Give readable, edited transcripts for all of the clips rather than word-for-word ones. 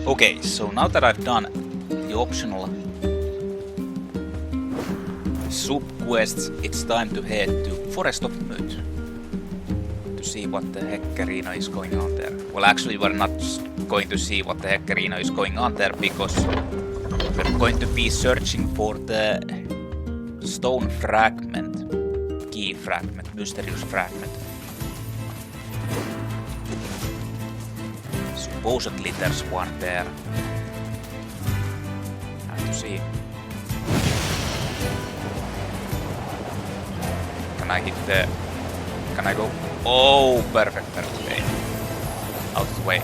Okay, so now that I've done the optional sub-quests, it's time to head to Forest of Mud to see what the heckerino is going on there. Well, actually, we're not going to see what the heckerino is going on there because we're going to be searching for the stone fragment, key fragment, mysterious fragment. Supposedly there's one there. Have to see. Can I hit the... Can I go? Oh, perfect. Okay. Out of the way.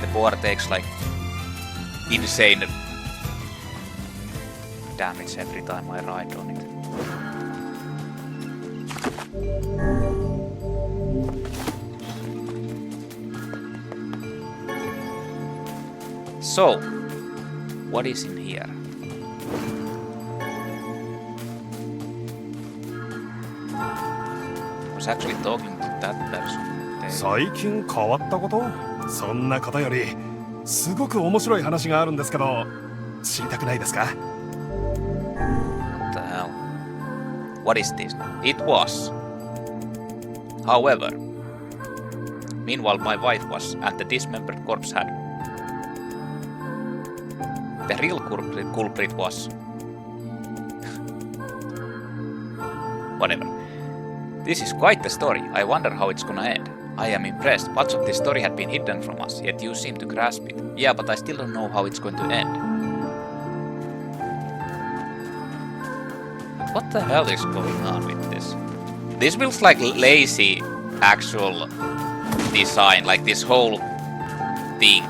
The boar takes like insane damage every time I ride on it. So, what is in here? I was actually talking to that person. 最近変わったこと？そんなことよりすごく面白い話があるんですけど、知りたくないですか？ What the hell? What is this? It was. However, meanwhile my wife was, and the dismembered corpse had. The real culprit was. Whatever. This is quite the story. I wonder how it's gonna end. I am impressed. Much of this story had been hidden from us, yet you seem to grasp it. Yeah, but I still don't know how it's going to end. What the hell is going on with this? This feels like lazy actual design, like this whole thing.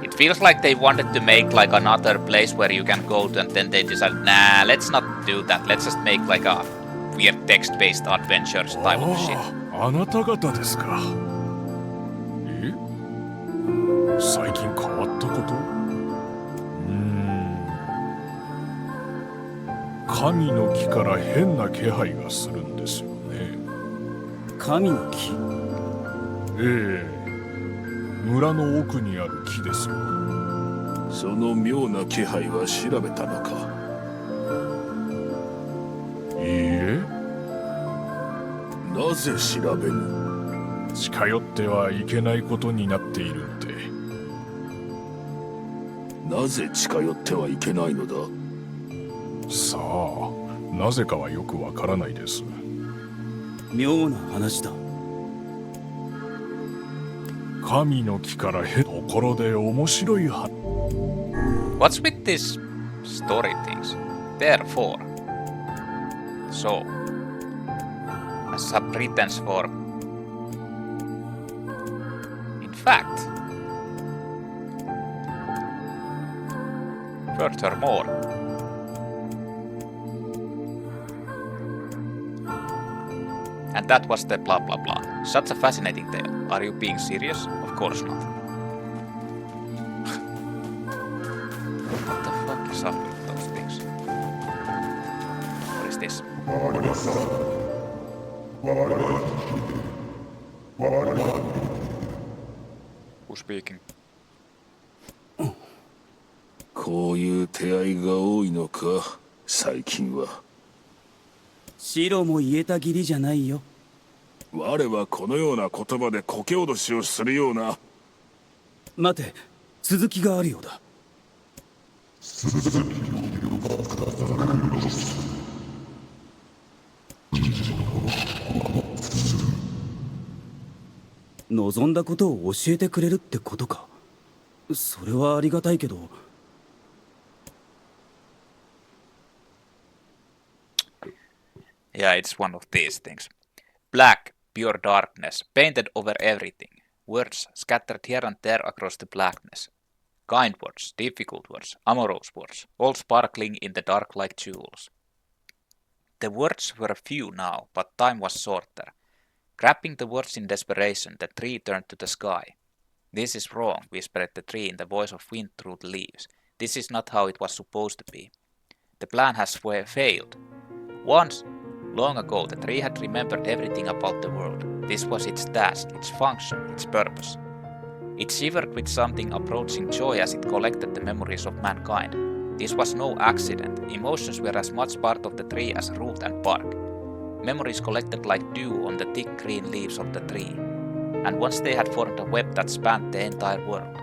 It feels like they wanted to make like another place where you can go to, and then they decided, nah, let's not do that. Let's just make like a weird text-based adventures type of shit. あなた方ですか。え？最近変わったこと？神の木から変な気配がするんですよね。神の木？ええ。村の奥にある木ですよ。その妙な気配は調べたのか？いいえ。なぜ調べぬ？近寄ってはいけないことになっているので。なぜ近寄ってはいけないのだ？さあ、なぜかはよくわからないです。妙な話だ。神の木からところで面白い話。What's with this story things? Therefore. So. As a pretense for. In fact. Furthermore. And that was the blah blah blah. Such a fascinating tale. Are you being serious? Of course not. What the fuck is up with those things? What is this? Who's speaking? こういう手合いが多いのか、最近は。白も言えた義理じゃないよ。我はこのような言葉でこけ脅しをするような。待て、続きがあるようだ。望んだことを教えてくれるってことか。それはありがたいけど。Yeah, it's one of these things. Black, pure darkness, painted over everything. Words scattered here and there across the blackness. Kind words, difficult words, amorous words, all sparkling in the dark like jewels. The words were few now, but time was shorter. Grabbing the words in desperation, the tree turned to the sky. This is wrong, whispered the tree in the voice of wind through the leaves. This is not how it was supposed to be. The plan has failed. Once, long ago, the tree had remembered everything about the world. This was its task, its function, its purpose. It shivered with something approaching joy as it collected the memories of mankind. This was no accident. Emotions were as much part of the tree as root and bark. Memories collected like dew on the thick green leaves of the tree. And once they had formed a web that spanned the entire world.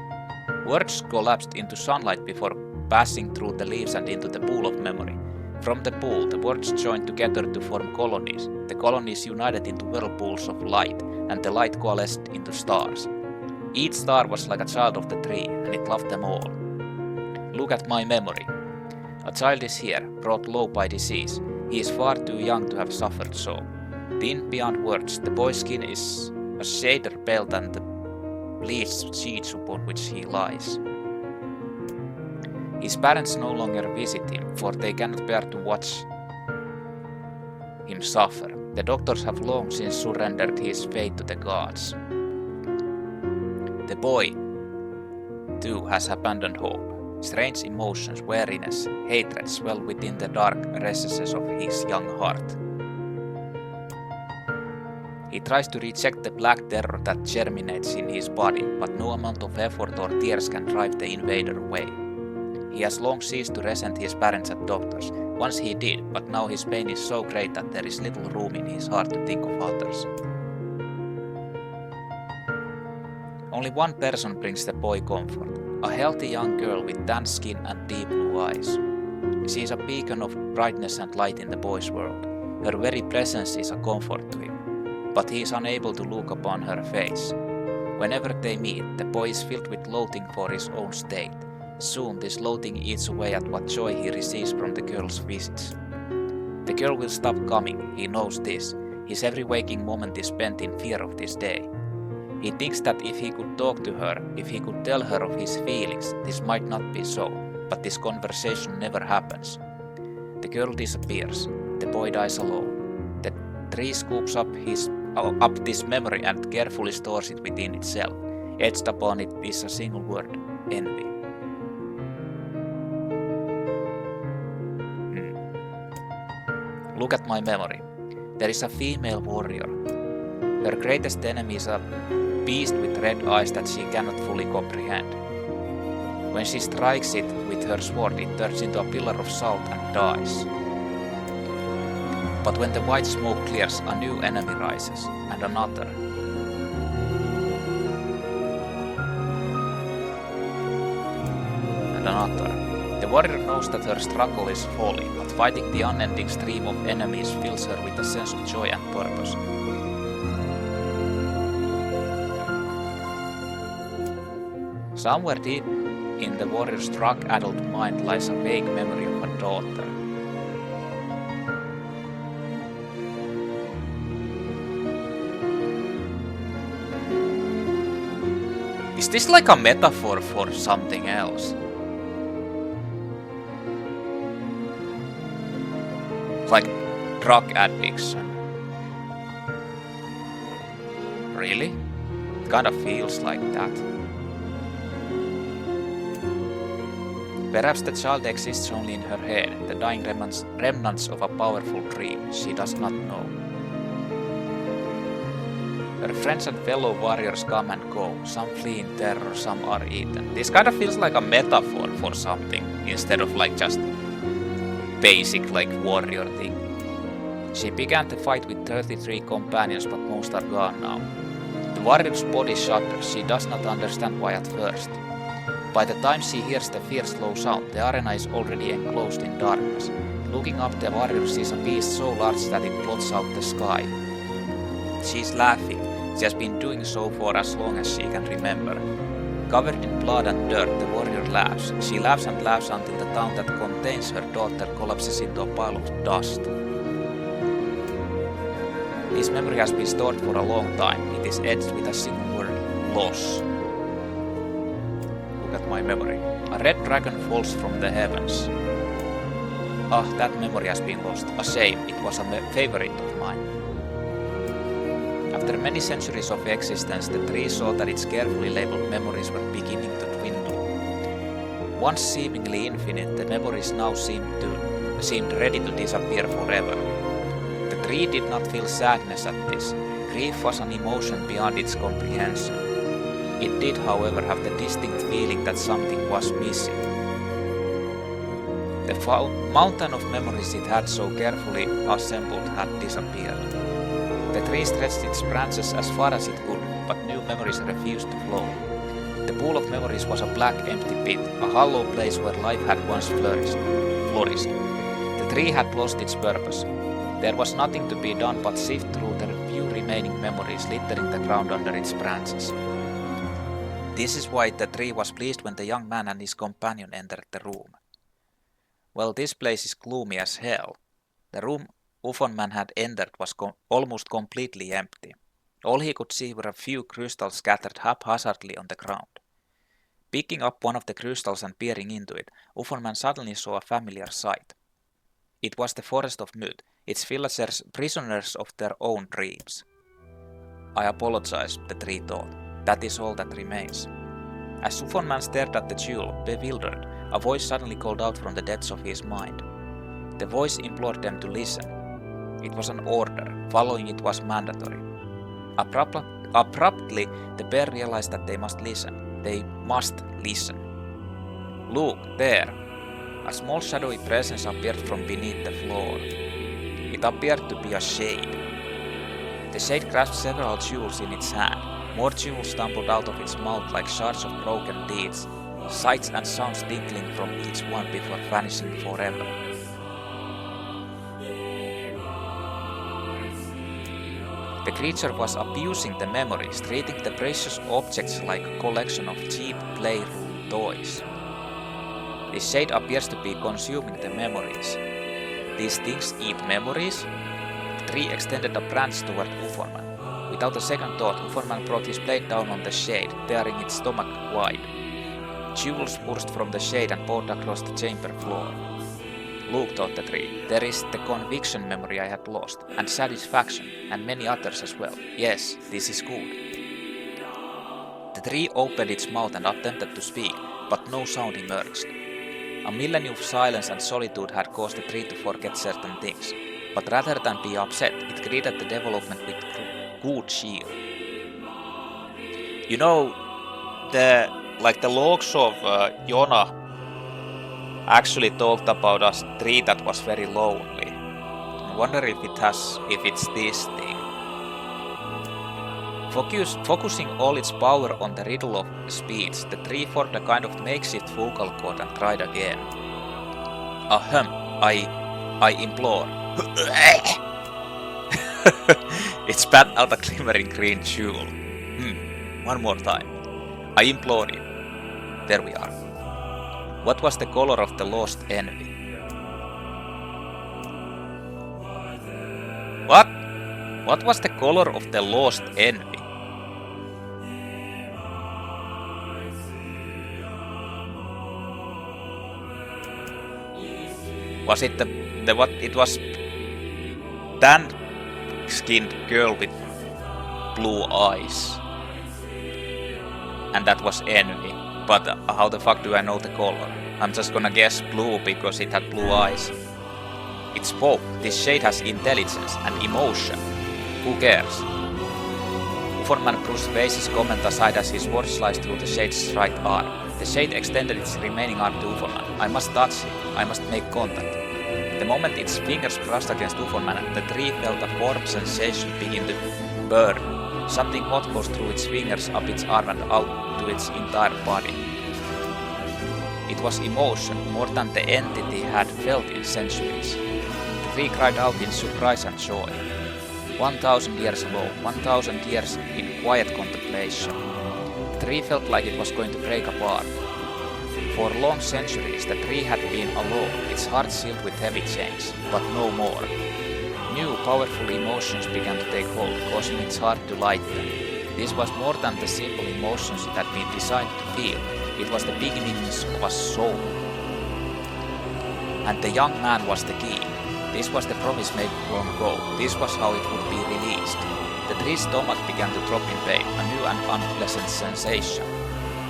Words collapsed into sunlight before passing through the leaves and into the pool of memory. From the pool, the words joined together to form colonies. The colonies united into whirlpools of light, and the light coalesced into stars. Each star was like a child of the tree, and it loved them all. Look at my memory. A child is here, brought low by disease. He is far too young to have suffered so. Thin beyond words, the boy's skin is a shader pale than the bleached sheets upon which he lies. His parents no longer visit him, for they cannot bear to watch him suffer. The doctors have long since surrendered his fate to the gods. The boy, too, has abandoned hope. Strange emotions, weariness, hatred swell within the dark recesses of his young heart. He tries to reject the black terror that germinates in his body, but no amount of effort or tears can drive the invader away. He has long ceased to resent his parents and doctors. Once he did, but now his pain is so great that there is little room in his heart to think of others. Only one person brings the boy comfort. A healthy young girl with tan skin and deep blue eyes. She is a beacon of brightness and light in the boy's world. Her very presence is a comfort to him, but he is unable to look upon her face. Whenever they meet, the boy is filled with loathing for his own state. Soon this loathing eats away at what joy he receives from the girl's visits. The girl will stop coming, he knows this. His every waking moment is spent in fear of this day. He thinks that if he could talk to her, if he could tell her of his feelings, this might not be so, but this conversation never happens. The girl disappears. The boy dies alone. The tree scoops up this memory and carefully stores it within itself. Etched upon it is a single word: envy. Look at my memory. There is a female warrior. Her greatest enemy is a beast with red eyes that she cannot fully comprehend. When she strikes it with her sword, it turns into a pillar of salt and dies. But when the white smoke clears, a new enemy rises, and another. And another. The warrior knows that her struggle is folly, but fighting the unending stream of enemies fills her with a sense of joy and purpose. Somewhere deep in the warrior's drug adult mind lies a vague memory of a daughter. Is this like a metaphor for something else? Like drug addiction? Really? It kinda feels like that. Perhaps the child exists only in her head, the dying remnants of a powerful dream she does not know. Her friends and fellow warriors come and go, some flee in terror, some are eaten. This kind of feels like a metaphor for something, instead of like just basic like warrior thing. She began the fight with 33 companions, but most are gone now. The warrior's body shudders, she does not understand why at first. By the time she hears the fierce low sound, the arena is already enclosed in darkness. Looking up, the warrior sees a beast so large that it blots out the sky. She is laughing. She has been doing so for as long as she can remember. Covered in blood and dirt, the warrior laughs. She laughs and laughs until the town that contains her daughter collapses into a pile of dust. This memory has been stored for a long time. It is etched with a single word: loss. At my memory. A red dragon falls from the heavens. Ah, that memory has been lost. A shame, it was a favorite of mine. After many centuries of existence, the tree saw that its carefully labeled memories were beginning to dwindle. Once seemingly infinite, the memories now seemed to seemed ready to disappear forever. The tree did not feel sadness at this. Grief was an emotion beyond its comprehension. It did, however, have the distinct feeling that something was missing. The mountain of memories it had so carefully assembled had disappeared. The tree stretched its branches as far as it could, but new memories refused to flow. The pool of memories was a black, empty pit, a hollow place where life had once flourished. The tree had lost its purpose. There was nothing to be done but sift through the few remaining memories littering the ground under its branches. This is why the tree was pleased when the young man and his companion entered the room. Well, this place is gloomy as hell. The room UFOnman had entered was almost completely empty. All he could see were a few crystals scattered haphazardly on the ground. Picking up one of the crystals and peering into it, UFOnman suddenly saw a familiar sight. It was the forest of Mud, its villagers prisoners of their own dreams. I apologize, the tree thought. That is all that remains. As UFOnman stared at the jewel, bewildered, a voice suddenly called out from the depths of his mind. The voice implored them to listen. It was an order. Following it was mandatory. Abruptly, the bear realized that they must listen. They must listen. Look, there! A small shadowy presence appeared from beneath the floor. It appeared to be a shade. The shade grasped several jewels in its hand. More jewels stumbled out of its mouth like shards of broken deeds, sights and sounds tinkling from each one before vanishing forever. The creature was abusing the memories, treating the precious objects like a collection of cheap playroom toys. This shade appears to be consuming the memories. These things eat memories? The tree extended a branch toward UFOnman. Without a second thought, UFOnman brought his blade down on the shade, tearing its stomach wide. Jewels burst from the shade and poured across the chamber floor. Look, thought the tree, there is the conviction memory I had lost, and satisfaction, and many others as well. Yes, this is good. The tree opened its mouth and attempted to speak, but no sound emerged. A millennium of silence and solitude had caused the tree to forget certain things, but rather than be upset, it greeted the development with good cheer. You know, the logs of Yona actually talked about a tree that was very lonely. I wonder if it's this thing. Focusing all its power on the riddle of speech, the tree formed a kind of makeshift vocal cord and cried again. Ahem, I implore. It spat out a glimmering green jewel. One more time. I implore you. There we are. What was the color of the lost envy? What? What was the color of the lost envy? Was it the what? It was tan-skinned girl with blue eyes, and that was envy. But how the fuck do I know the color? I'm just gonna guess blue because it had blue eyes. It spoke. This shade has intelligence and emotion. Who cares? UFOnman brushed Vase's comment aside as his sword sliced through the shade's right arm. The shade extended its remaining arm to UFOnman. I must touch it. I must make contact. The moment its fingers brushed against UFOnman, the tree felt a warm sensation begin to burn. Something hot goes through its fingers, up its arm and out to its entire body. It was emotion, more than the entity had felt in centuries. The tree cried out in surprise and joy. 1,000 years alone, 1,000 years in quiet contemplation. The tree felt like it was going to break apart. For long centuries, the tree had been alone, its heart sealed with heavy chains, but no more. New, powerful emotions began to take hold, causing its heart to lighten. This was more than the simple emotions it had been designed to feel. It was the beginnings of a soul. And the young man was the key. This was the promise made long ago. This was how it would be released. The tree's stomach began to drop in pain, a new and unpleasant sensation.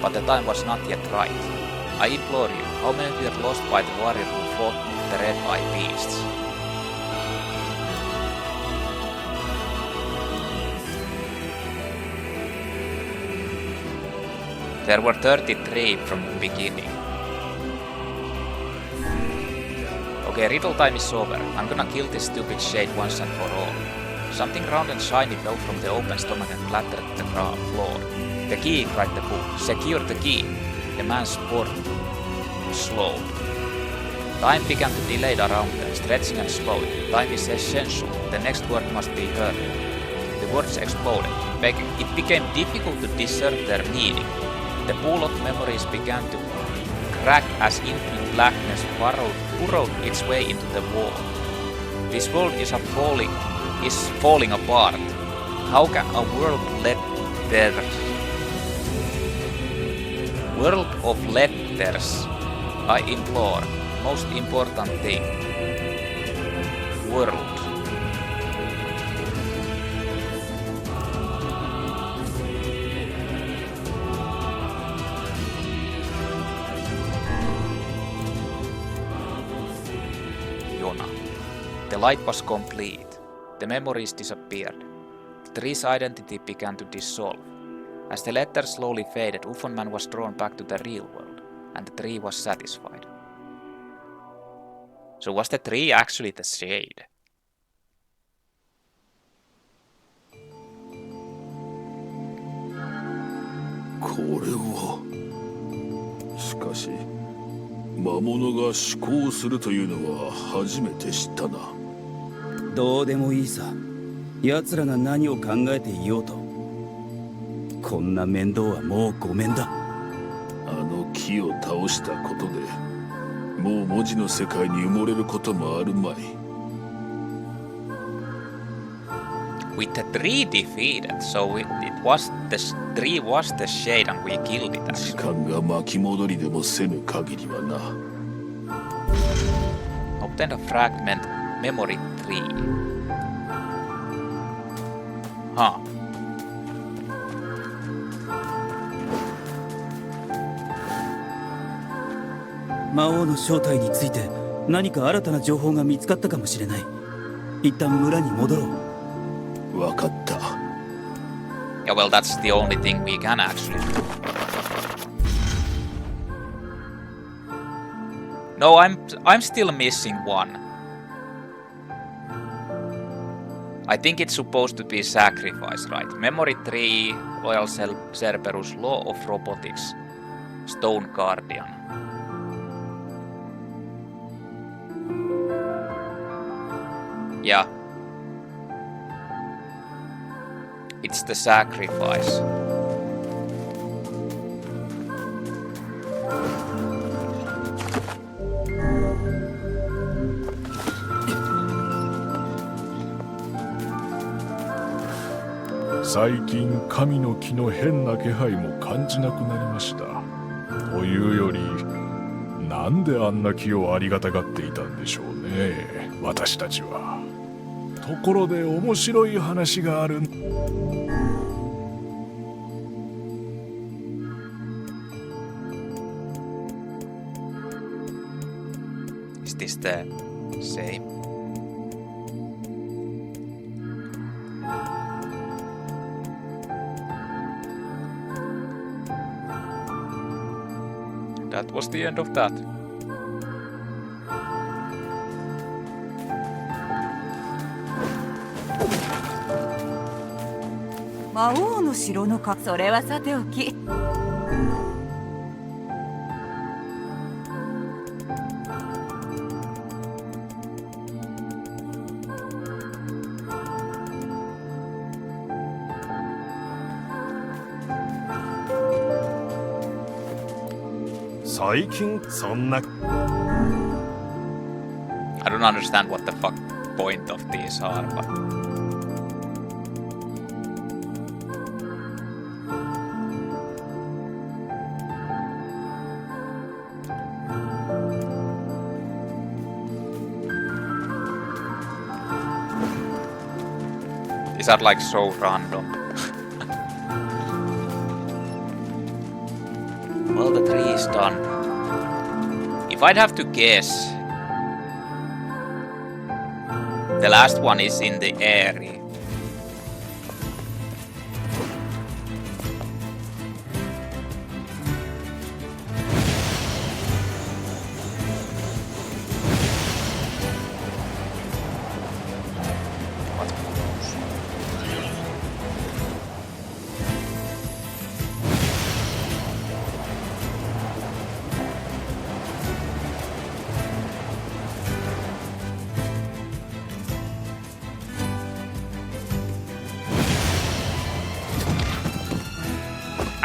But the time was not yet right. I implore you, How many were lost by the warrior who fought the red-eye beasts? There were 33 from the beginning. Okay, riddle time is over. I'm gonna kill this stupid shade once and for all. Something round and shiny fell from the open stomach and clattered the floor. The key, cried the book. Secure the key. The man's sport slowed. Time began to delay around them, stretching and slowing. Time is essential. The next word must be heard. The words exploded. It became difficult to discern their meaning. The pool of memories began to crack as infinite blackness burrowed its way into the wall. This world is falling apart. How can a world of letters, I implore, most important thing, world. Jona. The light was complete. The memories disappeared. The tree's identity began to dissolve. As the letters slowly faded, UFONman was drawn back to the real world, and the tree was satisfied. So was the tree actually the shade? これはしかし魔物が思考するというのは初めて知ったな。どうでもいいさ。奴らが何を考えていようと、こんな面倒はもうごめんだ。あの木を倒したことでもう文字の世界に埋もれることもあるまい。With the tree defeated, so the tree was the shade and we killed it. 時間が巻き戻りでもせぬ限りはな。Obtain a fragment memory tree. Huh. 魔王の正体について何か新たな情報が見つかったかもしれない。一旦村に戻ろう。わかった。Yeah, well, that's the only thing we can actually do. No, I'm still missing one. I think it's supposed to be sacrifice, right? Memory tree, loyal Cerberus, law of robotics, stone guardian. Yeah. It's the sacrifice.最近神の木の変な気配も感じなくなりました。というより、なんであんな木をありがたがっていたんでしょうね、私たちは。ところで面白い話がある。Is this the same? That was the end of that. 魔王の城のか、それはさておき。最近そんな I don't understand what the fuck point of these are, but... These are like so random. Well, the tree is done. I'd have to guess, the last one is in the Aerie.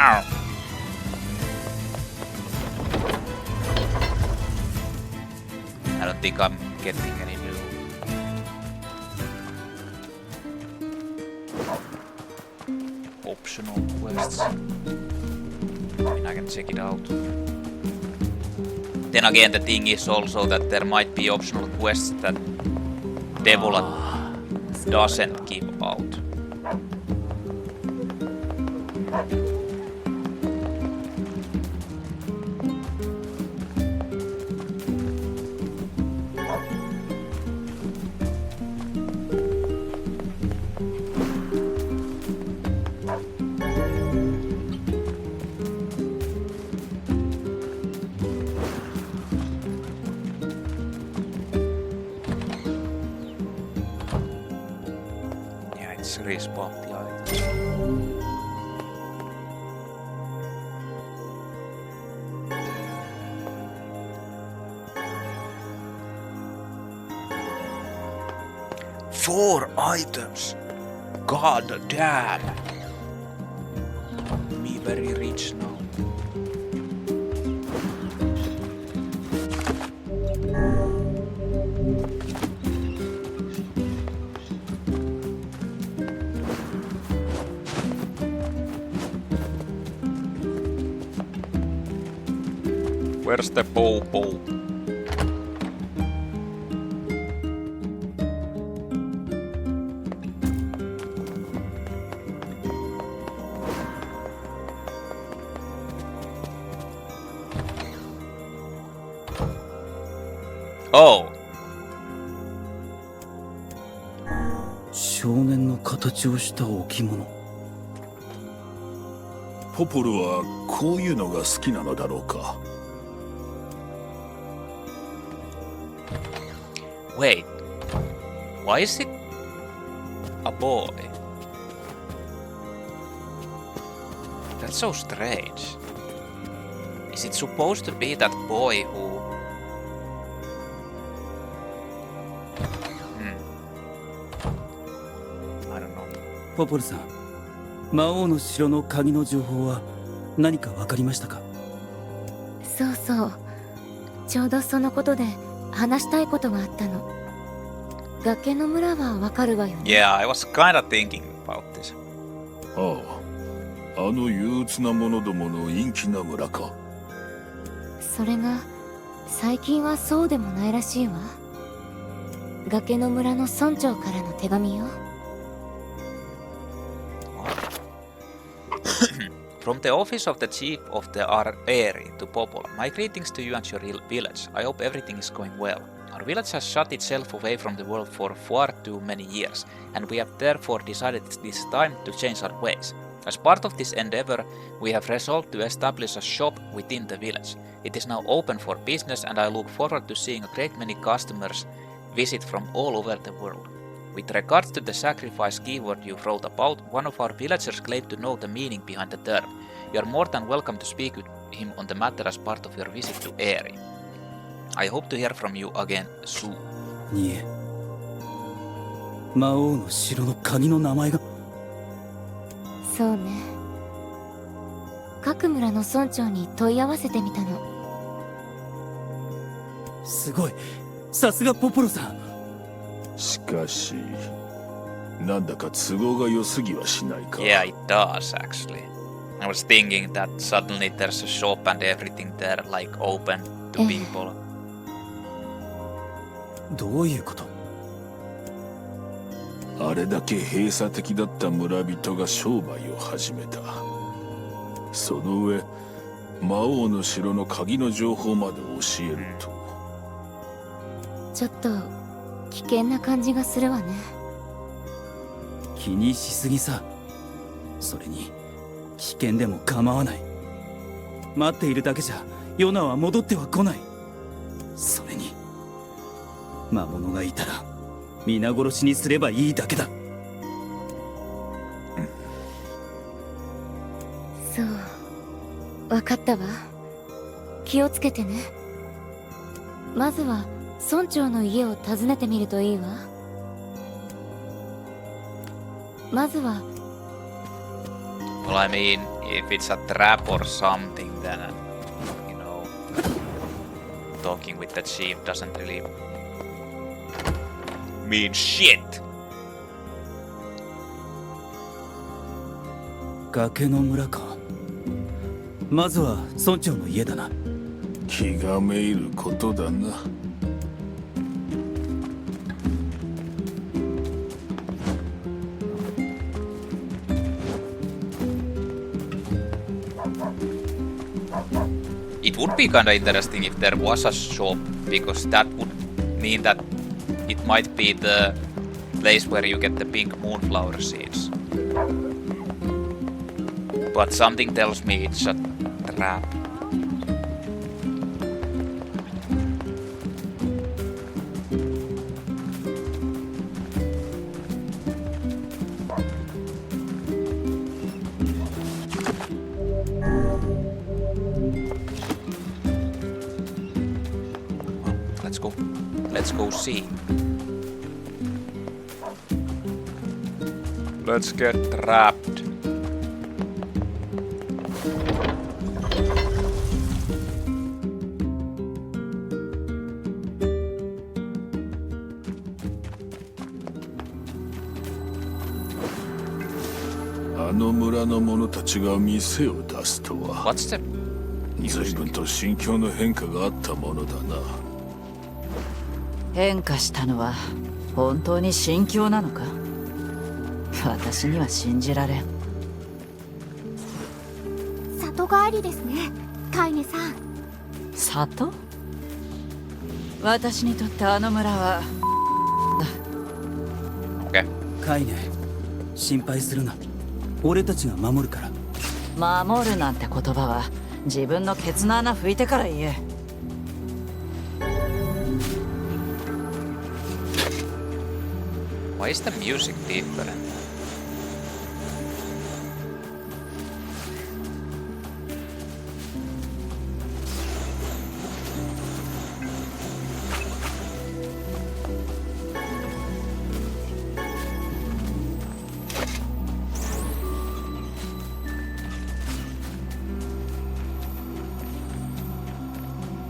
Ow. I don't think I'm getting any new. Optional quests. I mean, I can check it out. Then again, the thing is also that there might be optional quests that Popola doesn't give out. Respawn the items. Four items. God damn. Me very rich now. Where's the Popo? Oh. 少年の形をした置物。ポポルはこういうのが好きなのだろうか。Wait, why is it a boy? That's so strange. Is it supposed to be that boy who... I don't know. ポポルさん、魔王の城の鍵の情報は何か分かりましたか？そうそう。ちょうどそのことで話したいことがあったの。崖の村はわかるわよね。Yeah, I was kinda thinking about this. ああ、あの憂鬱な者どもの陰気な村か。それが最近はそうでもないらしいわ。崖の村の村長からの手紙よ。From the office of the chief of the Aerie to Popola, my greetings to you and your village. I hope everything is going well. Our village has shut itself away from the world for far too many years, and we have therefore decided this time to change our ways. As part of this endeavor, we have resolved to establish a shop within the village. It is now open for business, and I look forward to seeing a great many customers visit from all over the world. With regards to the sacrifice keyword you wrote about, one of our villagers claimed to know the meaning behind the term. You are more than welcome to speak with him on the matter as part of your visit to Aerie. I hope to hear from you again soon. にえ、魔王の城の鍵の名前が。そうね。各村の村長に問い合わせてみたの。すごい、さすがポポロさん。しかし、なんだか都合が良すぎはしないか。Yeah, it does actually. I was thinking that suddenly there's a shop and everything there like open to people. どういうこと？あれだけ閉鎖的だった村人が商売を始めた。その上、魔王の城の鍵の情報まで教えると。ちょっと危険な感じがするわね。気にしすぎさ。それに危険でも構わない。待っているだけじゃヨナは戻っては来ない。それに魔物がいたら皆殺しにすればいいだけだ。そう、分かったわ。気をつけてね。まずは村長の家を訪ねてみるといいわ。まずは Well, I mean, if it's a trap or something, then, you know, talking with the chief doesn't really mean shit. 崖の村か。まずは村長の家だな。気がめいることだな。It would be kinda interesting if there was a shop, because that would mean that it might be the place where you get the pink moonflower seeds. But something tells me it's a trap. Let's go see. Let's get trapped. What's the 随分と心境の変化があったものだな。変化したのは本当に心境なのか。私には信じられん。里帰りですね、カイネさん。里？私にとってあの村はカイネ、心配するな。俺たちが守るから。守るなんて言葉は自分のケツの穴拭いてから言え。Why is the music different?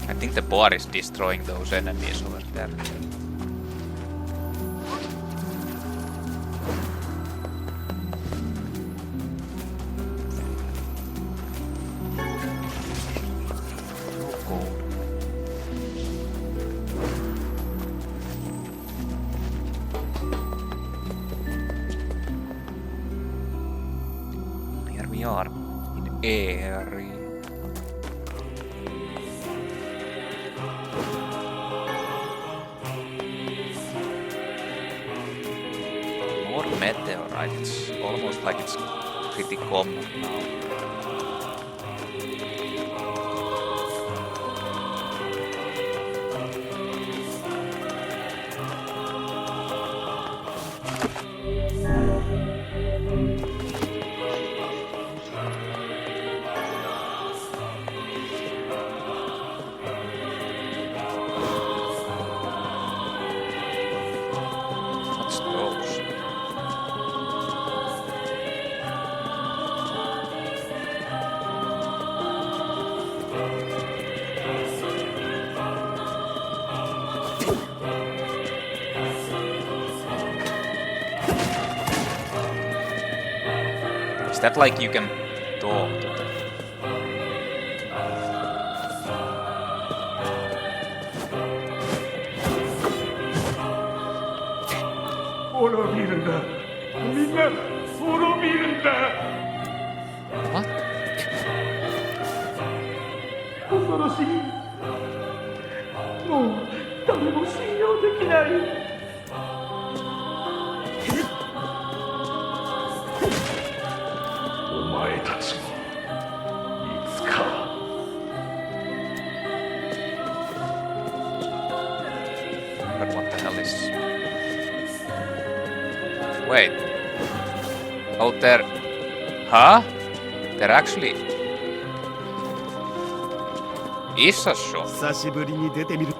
I think the bar is destroying those enemies over there. Here we are in Aerie. More meteorites. It's almost like it's pretty common now. What's those? Is that like you can talk to them? What? お前たちもいつか But what the hell is... Wait. Oh, they're... Huh? They're actually... Is a show. 久しぶりに出てみる。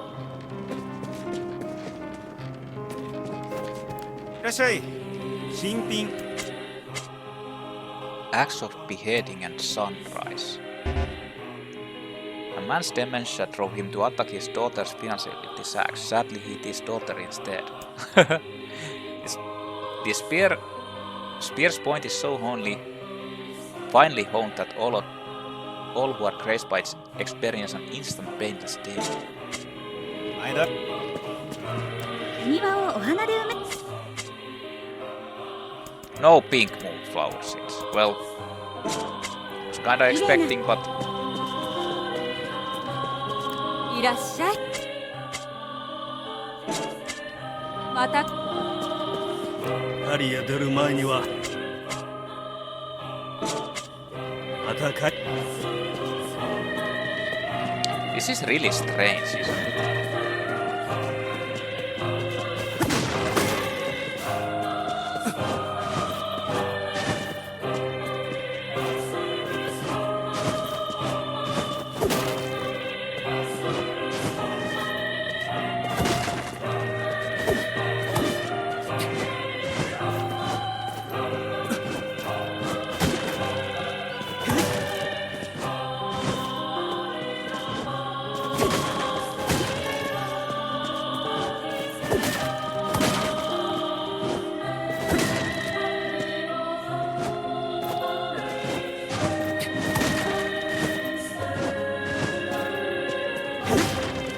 いらっしゃい。新品。Acts of beheading and sunrise. A man's dementia drove him to attack his daughter's fiancé with this axe. Sadly, he hit his daughter instead. The spear's point is so finely honed that all who are grazed by it experience an instant painless death. 前だ。庭をお花で埋め No pink moonflower seeds. Well, was kinda expecting, but いらっしゃい。また狩りへ出る前には戦い。 this is really strange, isn't it?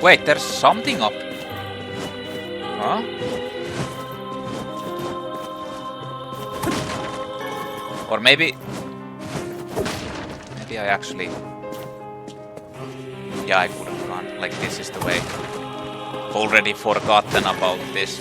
Wait, there's something up. Huh? Or maybe I actually... Yeah, I could have gone. Like, this is the way. Already forgotten about this.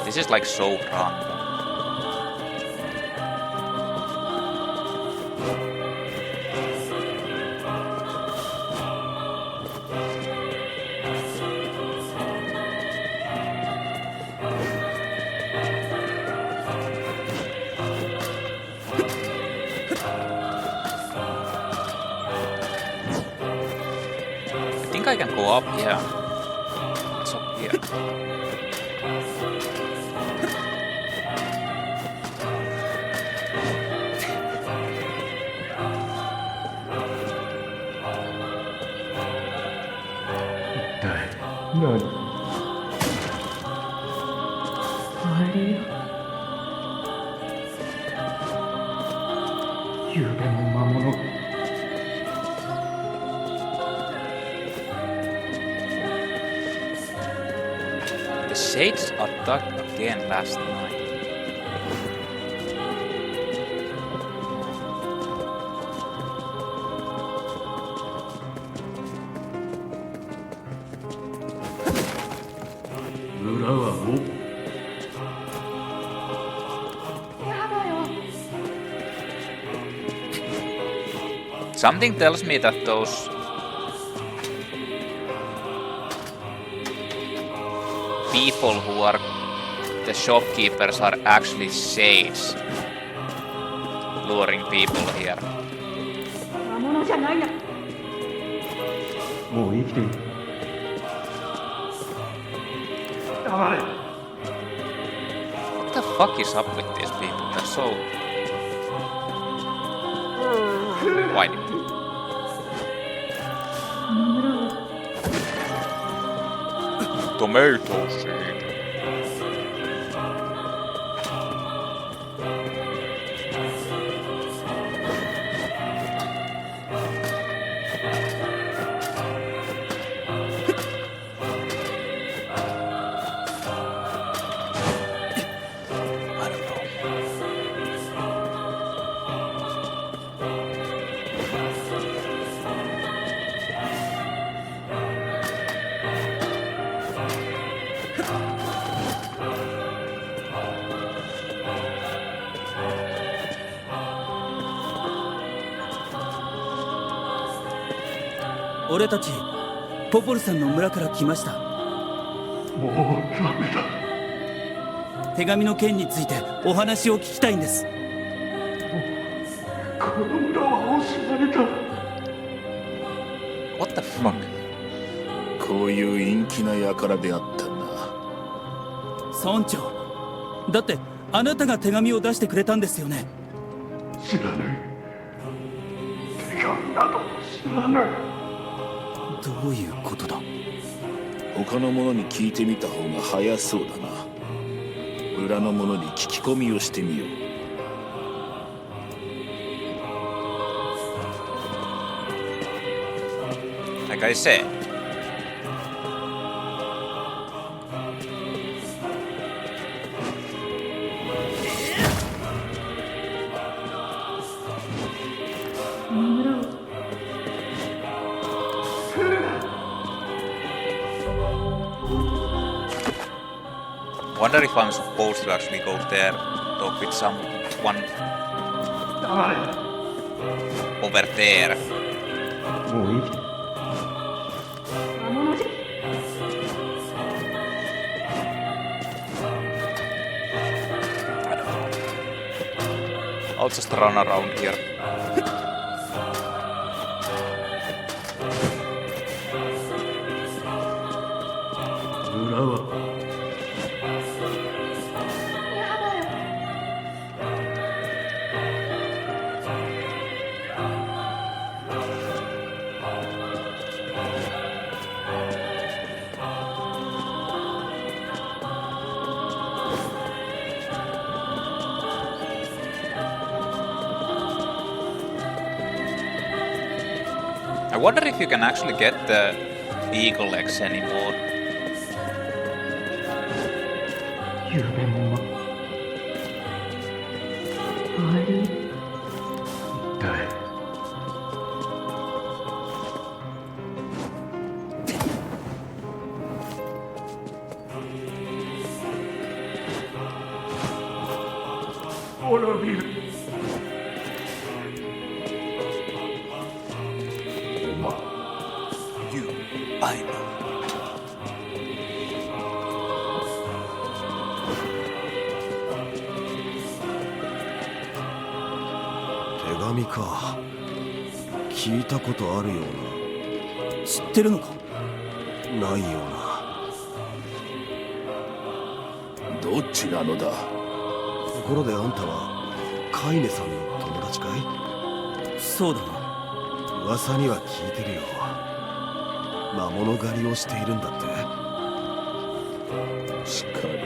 This is like so random. I think I can go up here. What's up here? The Shades attacked again last night. Something tells me that those people who are the shopkeepers are actually shades luring people here. 魔物じゃないな。もう生きている。黙れ。 What the fuck is up with these people? They're so... Why not? Tomato seed. I don't know. 俺たちポポルさんの村から来ました。もうダメだ。手紙の件についてお話を聞きたいんです。この村は惜しまれた。 What the fuck? こういう陰気な輩であったな。村長、だってあなたが手紙を出してくれたんですよね。知らない。手紙など知らない。どういうことだ。他の者に聞いてみた方が早そうだな。裏の者に聞き込みをしてみよう。Like I said. Wonder if I'm supposed to actually go there, talk with someone over there. もういい。 I'll just run around here. I wonder if you can actually get the eagle eggs anymore. 夢も一体。 滅びる。You, I know. 手紙か。聞いたことあるよう知ってるのか。な、ないような。どっちなのだ。ところであんたはカイネさんの友達かい？そうだな。噂には聞いてるよ。魔物狩りをしているんだって。しかり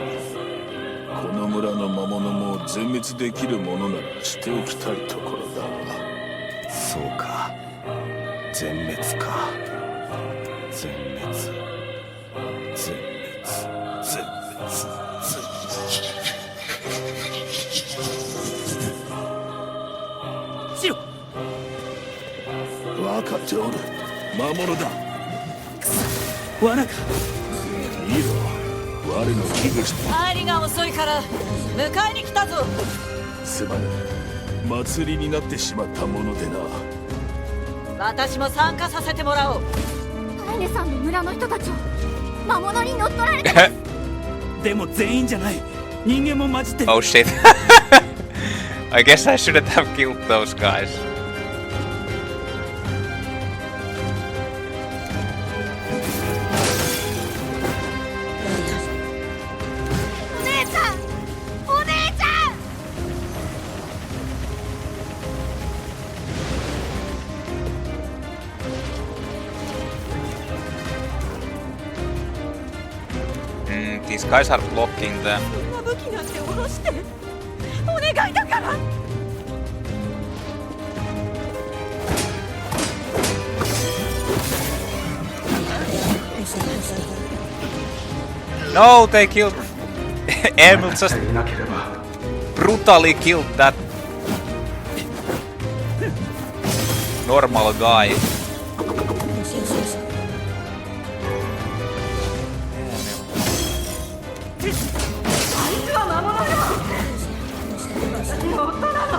この村の魔物も全滅できるものならしておきたいところだが。そうか。全滅か。全滅。全滅。全滅。シロ。分かっておる。魔物だ。罠か。見ろ。我の危惧して。アーリが遅いから迎えに来たぞ。すまぬ。祭りになってしまったものでな。私も参加させてもらおう。カイネさんの村の人たちを魔物に乗っ取られてでも全員じゃない。人間も混じってる。 Oh shit. I guess I shouldn't have killed those guys. お姉ちゃん、お姉ちゃん。These guys are blocking them. そんな武器なんて下ろしてお願いだから No, they killed. Emil just brutally killed that normal guy. あいつは魔物よ本当なの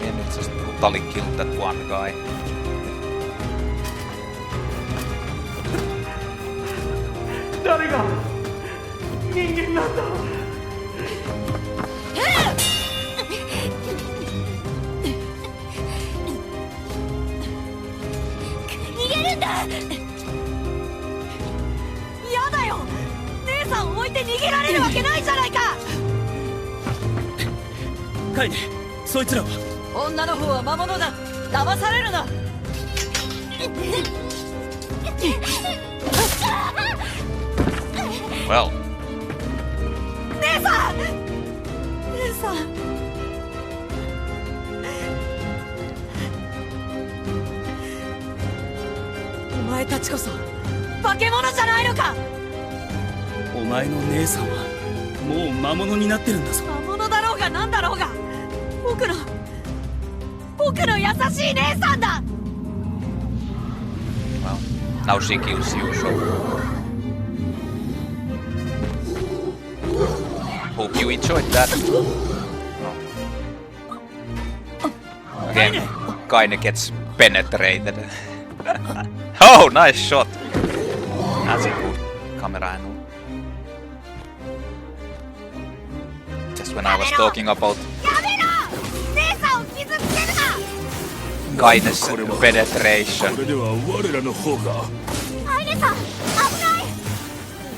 Emil just brutally killed that one guy. 誰が人間なんだ 逃げるんだ。やだよ姉さんを置いて逃げられるわけないじゃないかカイネ、そいつらは女の方は魔物だ騙されるな Well, 姉さん姉さんお前たちこそ化け物じゃないのかお前の姉さんはもう魔物になってるんだぞ。魔物だろうが何だろうが僕の優しい姉さんだ well, now she kills you, so hope you enjoyed that. Again, Kaine gets penetrated. Oh, nice shot! That's a good camera angle. Just when I was talking about やめろ姉さんを傷つけるな Kaine's penetration. これでは我らの方がアイネさん危ない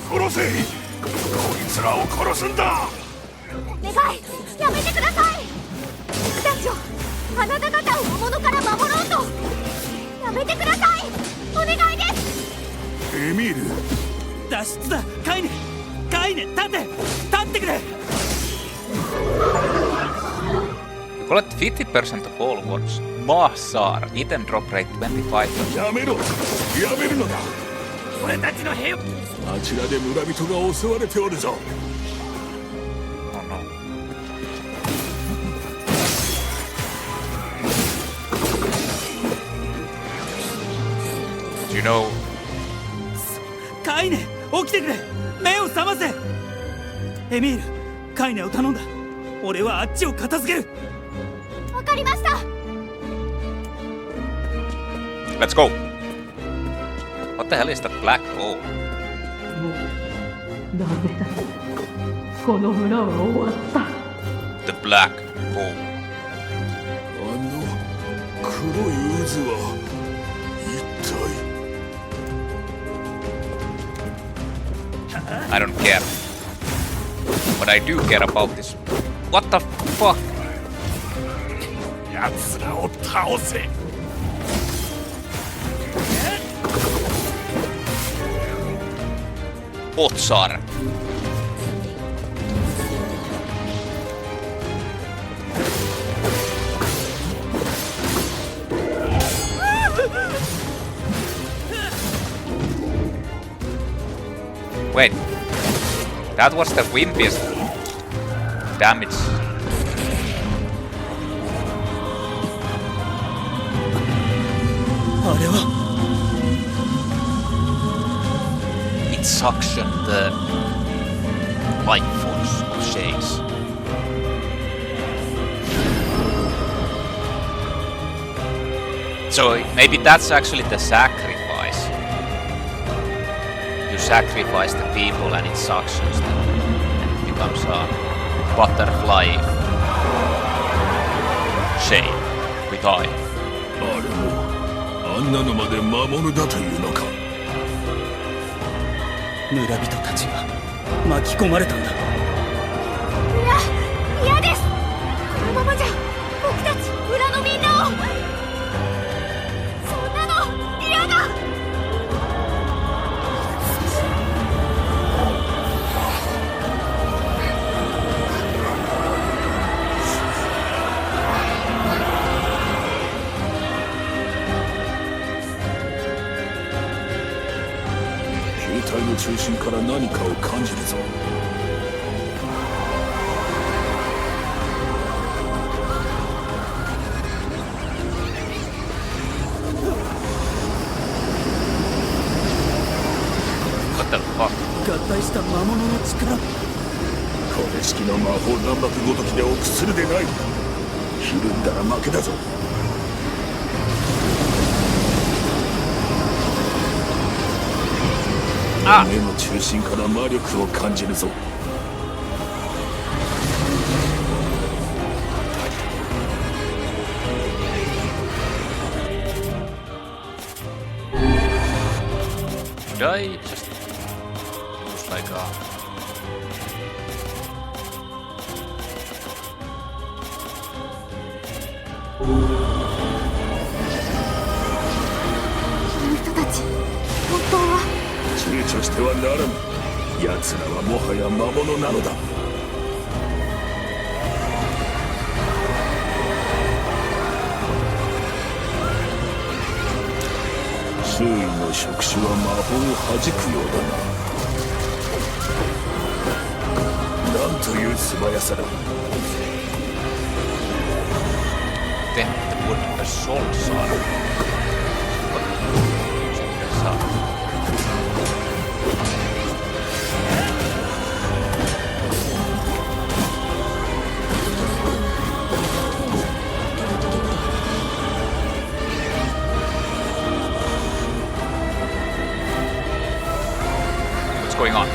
殺せ、こいつらを殺すんだ。願いやめてください僕たちをあなた方を魔物から守ろうとやめてくださいお願いですエミール脱出だ。カイネ、カイネ、立ってくれ。 You collect 50% of all wards. Mahsar. Item drop rate 25%. やめろやめるのだ俺たちの兵をあちらで村人が襲われておるぞ Oh no. Do you know? カイネ、起きてくれ。目を覚ませ。エミール、カイネを頼んだ。俺はあっちを片付ける。わかりました Let's go. What the hell is that black hole? ダメだこの村は終わった The black hole. あの黒い渦は一体 I don't care. What I do care about is what the fuck? 奴らを倒せ。 Otsar. Wait, that was the wimpiest damage. It suctioned the life force of Shades. So maybe that's actually the sacrifice. You sacrifice the people and it suctions them and it becomes a butterfly shade with eye. あれもあんなのまで魔物だというのか村人たちが巻き込まれたんだ。嫌ですこのままじゃ僕たち村のみんなをそんなの嫌だ体の中心から何かを感じるぞ。合体した魔物の力。これ式の魔法弾幕ごときで臆するでない。ひるんだら負けだぞ。目の中心から魔力を感じるぞ。Die just looks like a人たち本当は躊躇してはならぬ。奴らはもはや魔物なのだ。周囲の触手は魔法を弾くようだな。なんという素早さだ。 Then the wood assault sword. Check this out. What's going on?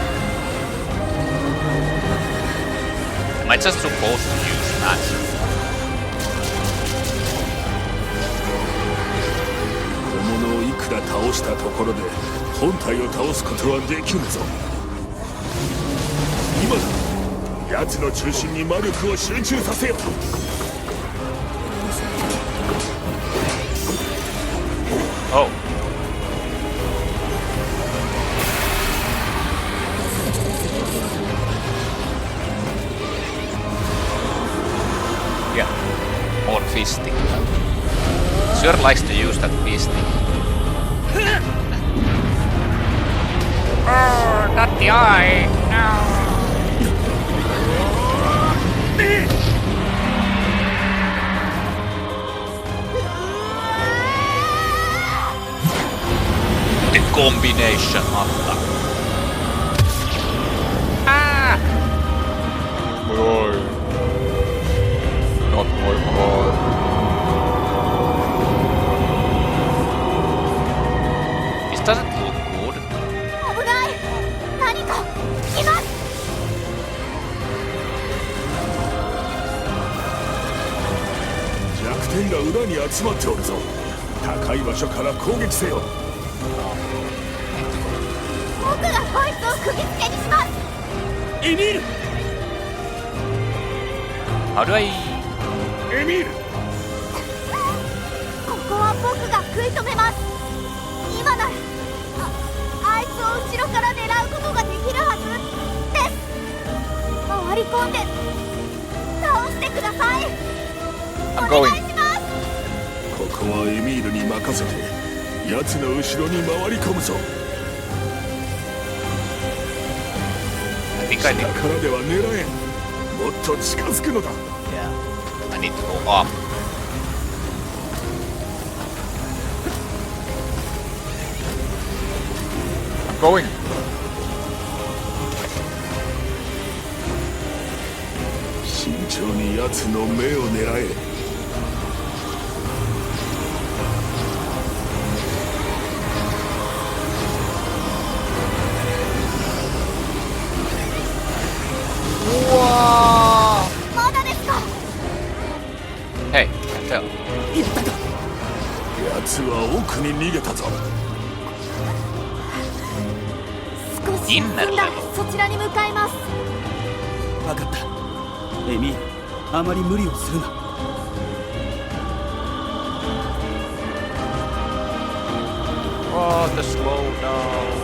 Am I just supposed to use that? 小物をいくら倒したところで本体を倒すことはできぬぞ。今だ。奴の中心に魔力を集中させよ。Oh. Yeah, more fisting. Sure likes to use that fisting. Oh, not the eye! No! The combination attack. Ah! Boy. Not my boy. This doesn't look good. 危ない。何かいます。弱点が裏に集まっておるぞ。高い場所から攻撃せよ。僕がこいつを釘付けにします。エミール。 How do I... エミール。ここは僕が食い止めます。今ならあいつを後ろから狙うことができるはずです。回り込んで倒してください。お I'm 願 going. いします。ここはエミールに任せて奴の後ろに回り込むぞ。 I think I 下 need, からでは狙えん。もっと近づくのだ。 I need to go up. I'm going. 慎重に奴の目を狙え。 まだですか。 Hey, can't tell. 奴は奥に逃げたぞ。少し進んだらそちらに向かいます。分かった。エミール、あまり無理をするな。 Oh, the slowdown.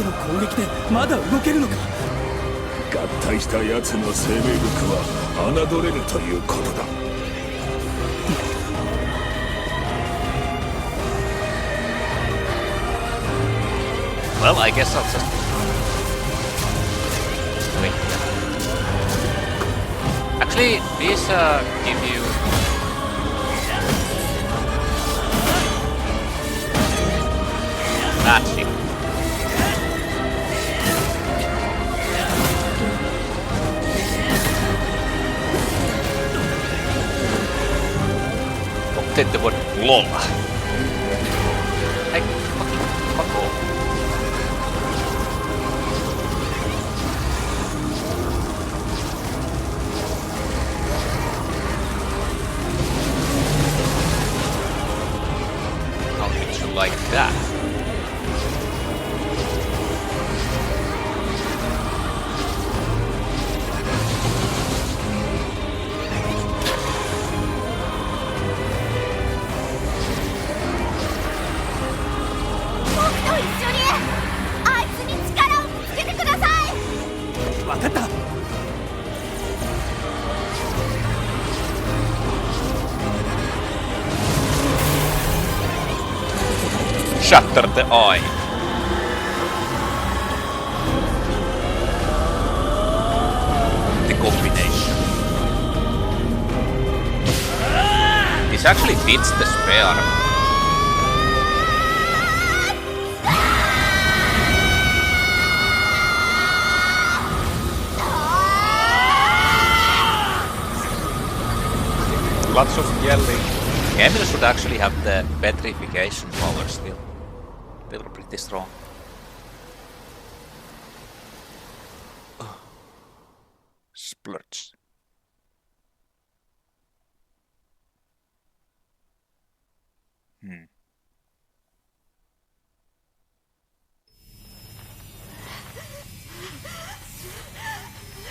けの攻撃でまだ動けるのか。合体した奴の生命力は侮れぬということだ。Well, I guess I'll just wait. Actually, these give you Nazi. Obtain the word LOL. Hey, fuck off. How did you like that? Shatter the eye. The combination. This actually fits the spare. Lots of yelling. Emil should actually have the petrification power still. They were pretty strong. Splurge. Hmm.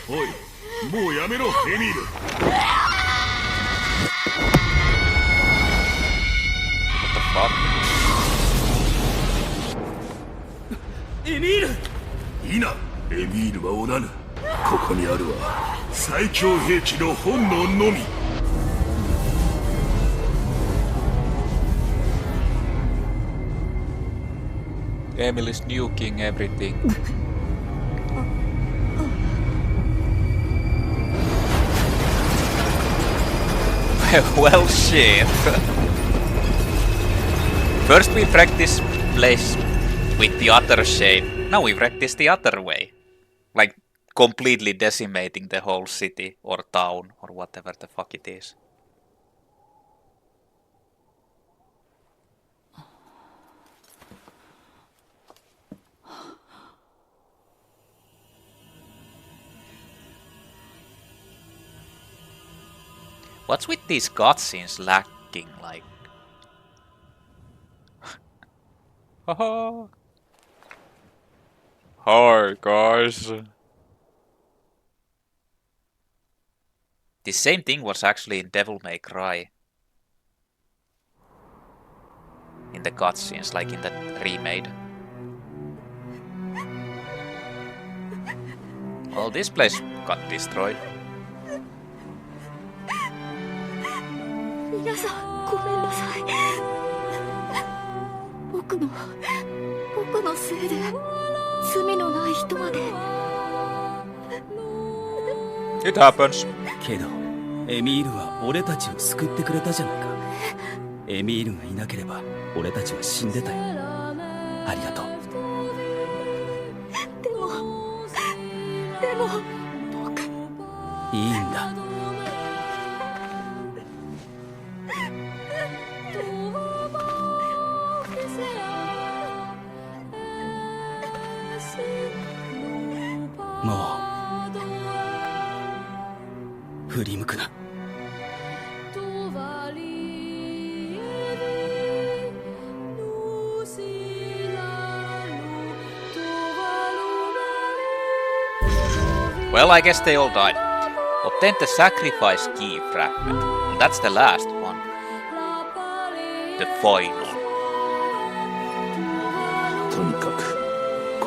おい、もうやめろ、エミール。What the fuck? エミール。いいな、エミールはおらぬ。ここにあるは最強兵器の本能のみ。Emil is nuking everything. Well, shit. First we practice place with the other shape. Now we practice the other way. Like completely decimating the whole city or town or whatever the fuck it is. What's with these cutscenes lacking, like... Haha! Hi, guys! The same thing was actually in Devil May Cry. In the cutscenes, like in the remade. Well, this place got destroyed. 皆さんごめんなさい。僕のせいで罪のない人まで。It happens. けどエミールは俺たちを救ってくれたじゃないか。エミールがいなければ俺たちは死んでたよ。ありがとう。でも僕。いいんだ。もう振り向くな。Well, I guess they all died. Obtain the sacrifice key fragment. That's the last one. The final. とにかく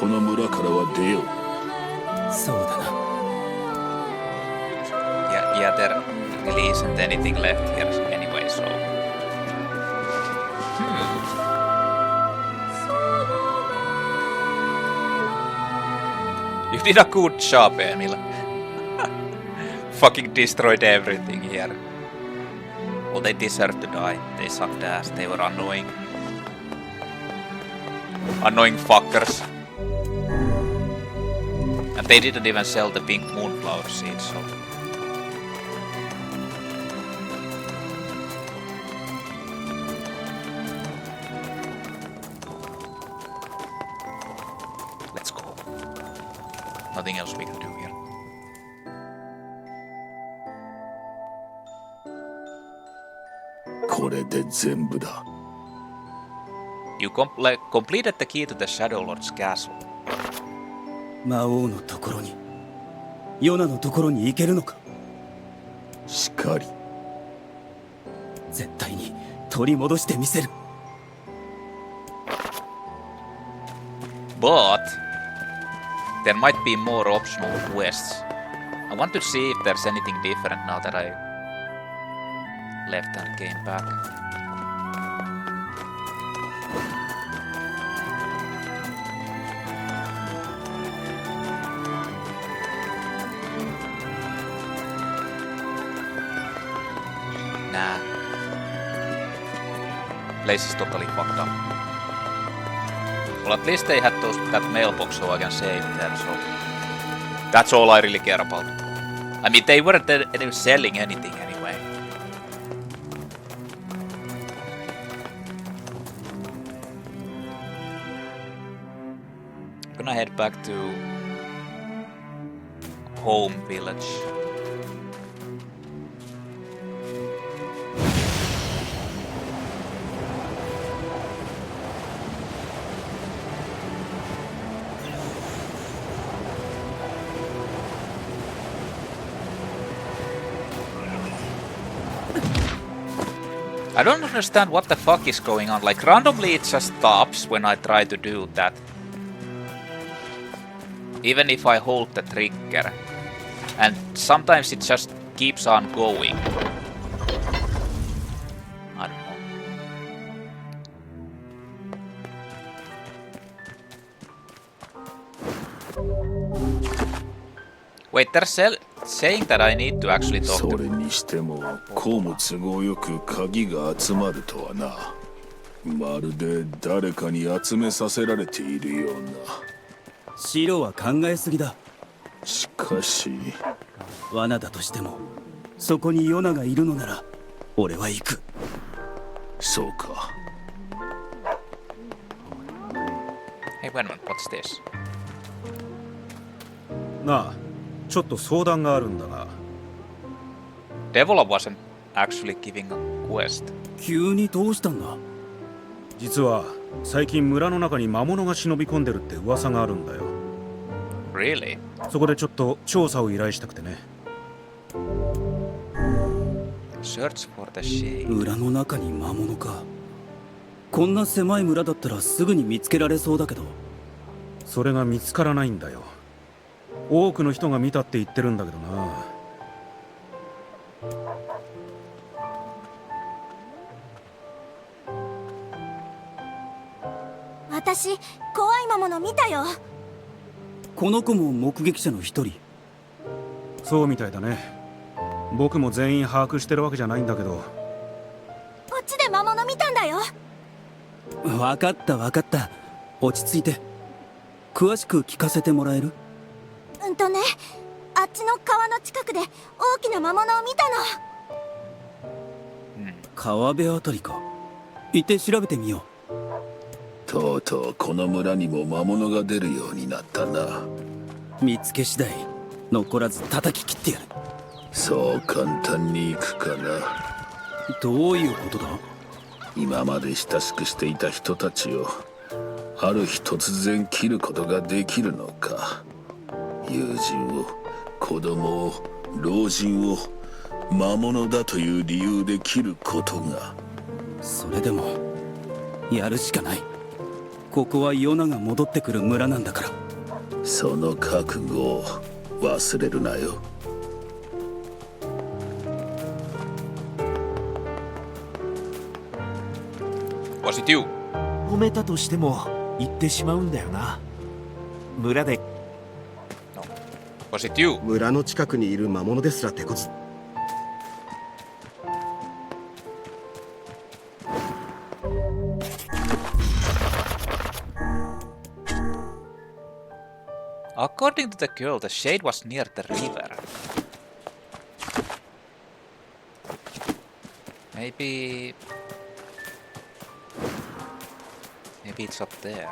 この村からは出よう。そうだな。 Yeah, there really isn't anything left here anyway, so... You did a good job, Emil. Fucking destroyed everything here. Well, they deserve to die. They sucked ass. They were annoying. Annoying fuckers. And they didn't even sell the pink moonflower seeds, so... Let's go. Nothing else we can do here. You completed the key to the Shadowlords castle. 魔王のところに、ヨナのところに行けるのか。しかり。絶対に取り戻してみせる。But there might be more optional quests. I want to see if there's anything different now that I left and came back. Nah. Place is totally fucked up. Well, at least they had that mailbox so I can save there, so... That's all I really care about. I mean, they weren't selling anything anyway. I'm gonna head back to... home village. I don't understand what the fuck is going on. Like, randomly it just stops when I try to do that. Even if I hold the trigger. And sometimes it just keeps on going. I don't know. Wait, they're saying that I need to actually talk to... それにしてもこうも都合よく鍵が集まるとはな。まるで誰かに集めさせられているような。シロは考えすぎだ。しかし罠だとしてもそこにヨナがいるのなら俺は行く。そうか。 Hey, wait a minute, what's this? なあ、ちょっと相談があるんだが。Devola wasn't actually giving a quest. 急にどうしたんだ。実は最近村の中に魔物が忍び込んでるって噂があるんだよ。Really? そこでちょっと調査を依頼したくてね。Search for the shade. 村の中に魔物か。こんな狭い村だったらすぐに見つけられそうだけど。それが見つからないんだよ。多くの人が見たって言ってるんだけどな。私怖い魔物見たよ。この子も目撃者の一人。そうみたいだね。僕も全員把握してるわけじゃないんだけど。こっちで魔物見たんだよ。わかったわかった。落ち着いて。詳しく聞かせてもらえる？ね、あっちの川の近くで大きな魔物を見たの。川辺あたりか。行って調べてみよう。とうとうこの村にも魔物が出るようになったな。見つけ次第残らず叩き切ってやる。そう簡単にいくかな。どういうことだ？今まで親しくしていた人たちをある日突然切ることができるのか。友人を、子供を、老人を魔物だという理由で切ることが。それでもやるしかない。ここはヨナが戻ってくる村なんだから。その覚悟を忘れるなよ。Was it you? 褒めたとしても言ってしまうんだよな。村で No. Was it you? 村の近くにいる魔物ですら手こず。According to the girl, the shade was near the river. Maybe it's up there.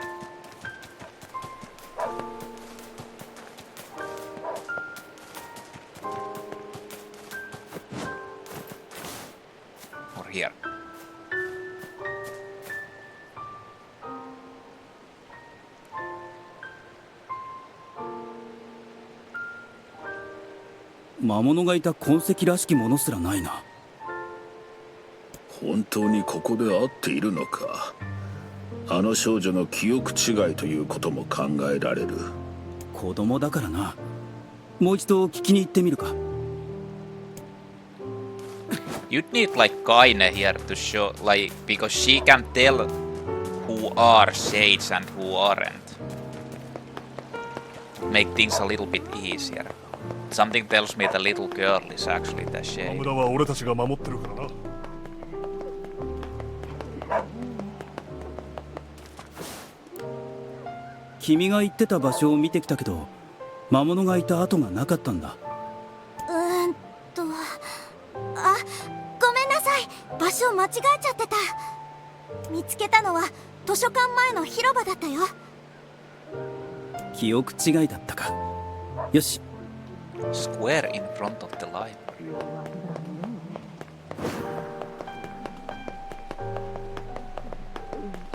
Or here. 魔物がいた痕跡らしきものすらないな。本当にここで会っているのか。あの少女の記憶違いということも考えられる。子供だからな。もう一度聞きに行ってみるか。You'd need like Kaine here to show, like, because she can tell who are shades and who aren't. Make things a little bit easier. Something tells me the little girl is actually the shade. 村は俺たちが守ってるからな。君が言ってた場所を見てきたけど、魔物がいた跡がなかったんだ。あ、ごめんなさい。場所間違えちゃってた。見つけたのは図書館前の広場だったよ。記憶違いだったか。よし。Square in front of the library.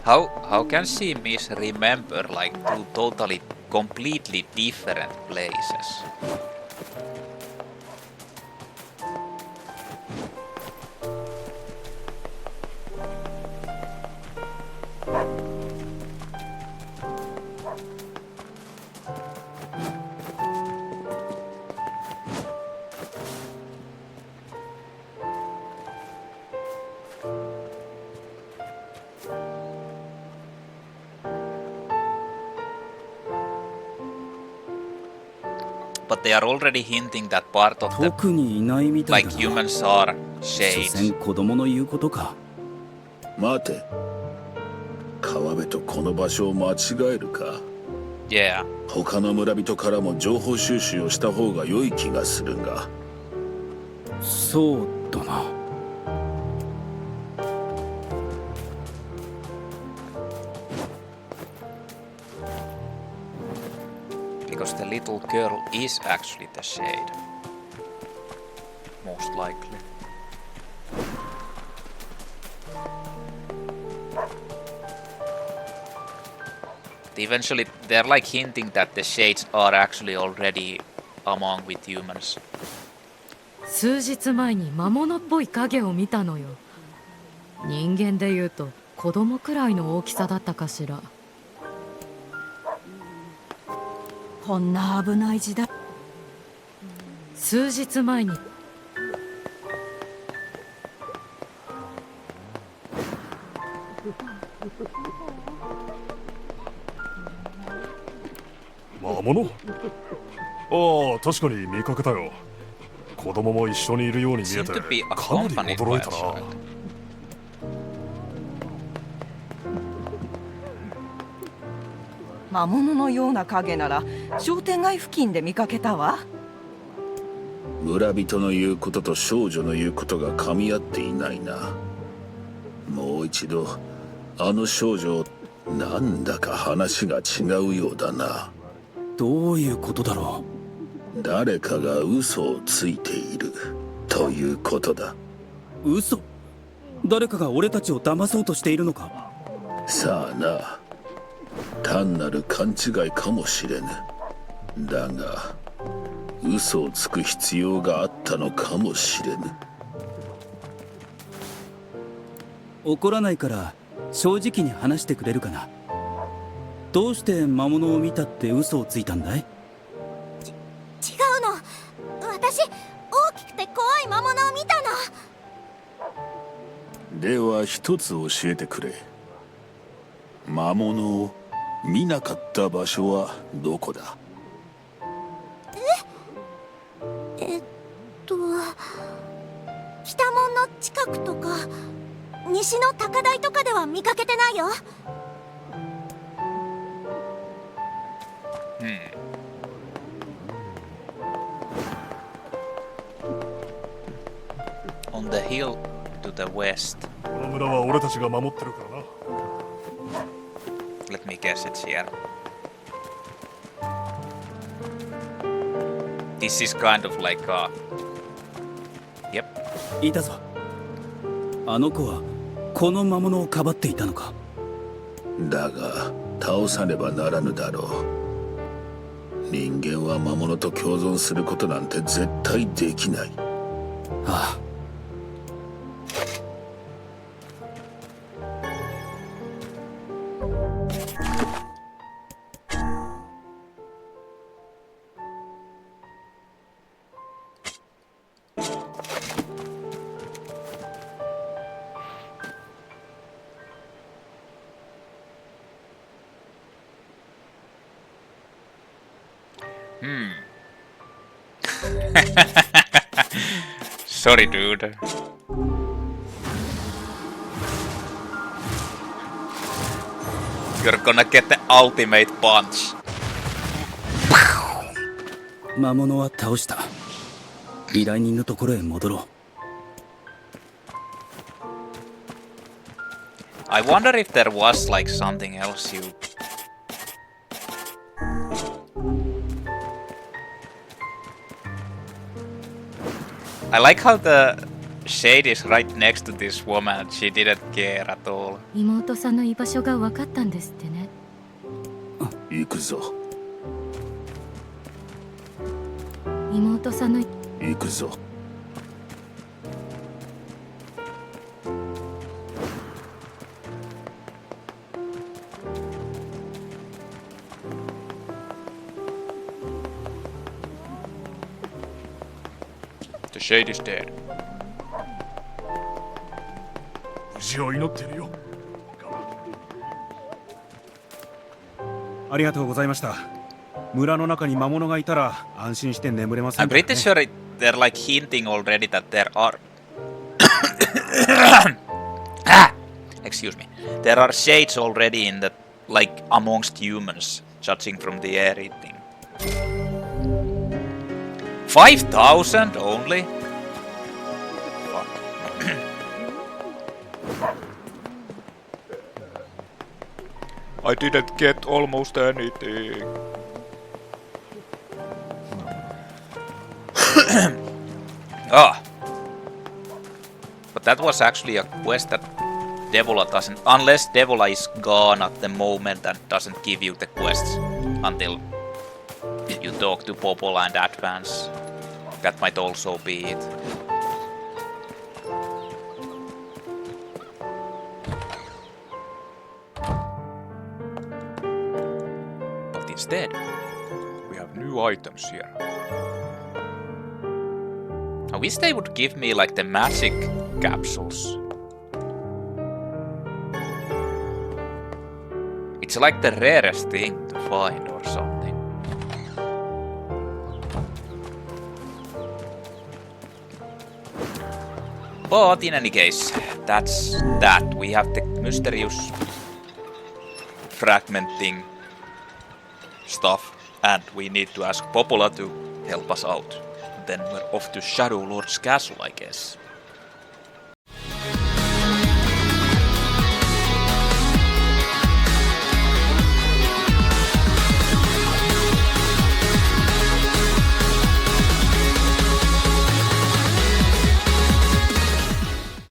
How can she misremember like two totally completely different places? But they are already hinting that part of the 特にいないみたい like だな。 humans are 所 shades. 詮子供の言うことか。待て。川辺とこの場所を間違えるか。Yeah. 他の村人からも情報収集をした方が良い気がするが。そうだな。Because the little girl is actually the shade. Most likely. Eventually, they're like hinting that the shades are actually already among with humans. 数日前に魔物っぽい影を見たのよ。人間でいうと子供くらいの大きさだったかしら。こんな危ない時代。数日前に魔物？ああ、確かに見かけたよ。子供も一緒にいるように見え Seem て to be かなり accompanied 驚 by い a たな。 child. 魔物のような影なら商店街付近で見かけたわ。村人の言うことと少女の言うことが噛み合っていないな。もう一度あの少女、なんだか話が違うようだな。どういうことだろう。誰かが嘘をついているということだ。嘘？誰かが俺たちを騙そうとしているのか。さあな。単なる勘違いかもしれぬ。だが嘘をつく必要があったのかもしれぬ。怒らないから正直に話してくれるかな。どうして魔物を見たって嘘をついたんだい？違うの。私、大きくて怖い魔物を見たの。では一つ教えてくれ。魔物を見なかった場所はどこだ？北門の近くとか西の高台とかでは見かけてないよ。On the hill to the west. この村は俺たちが守ってるからな。Let me guess it's here. This is kind of like a... Yep. いたぞ。あの子はこの魔物をかばっていたのか。だが倒さねばならぬだろう。人間は魔物と共存することなんて絶対できない。ああ。Sorry, dude. You're gonna get the ultimate punch. 魔物は倒した。依頼人のところへ戻ろう。I wonder if there was like something else you... I like how the shade is right next to this woman. She didn't care at all. 妹さんの居場所が分かったんですってね。行くぞ。妹さんの行くぞ。The shade is dead. 無事を祈っているよ。ありがとうございました。村の中に魔物がいたら安心して眠れません I'm からね。 pretty sure they're like hinting already that there are... Excuse me. There are shades already in the... like amongst humans, judging from the Aerie thing. 5,000 only? Fuck. I didn't get almost anything. Ah. But that was actually a quest that Devola doesn't... Unless Devola is gone at the moment and doesn't give you the quests until you talk to Popola and advance. That might also be it. But instead, we have new items here. I wish they would give me like the magic capsules. It's like the rarest thing to find or something. But in any case, that's that. We have the mysterious fragmenting stuff, and we need to ask Popola to help us out. Then we're off to Shadowlords castle, I guess.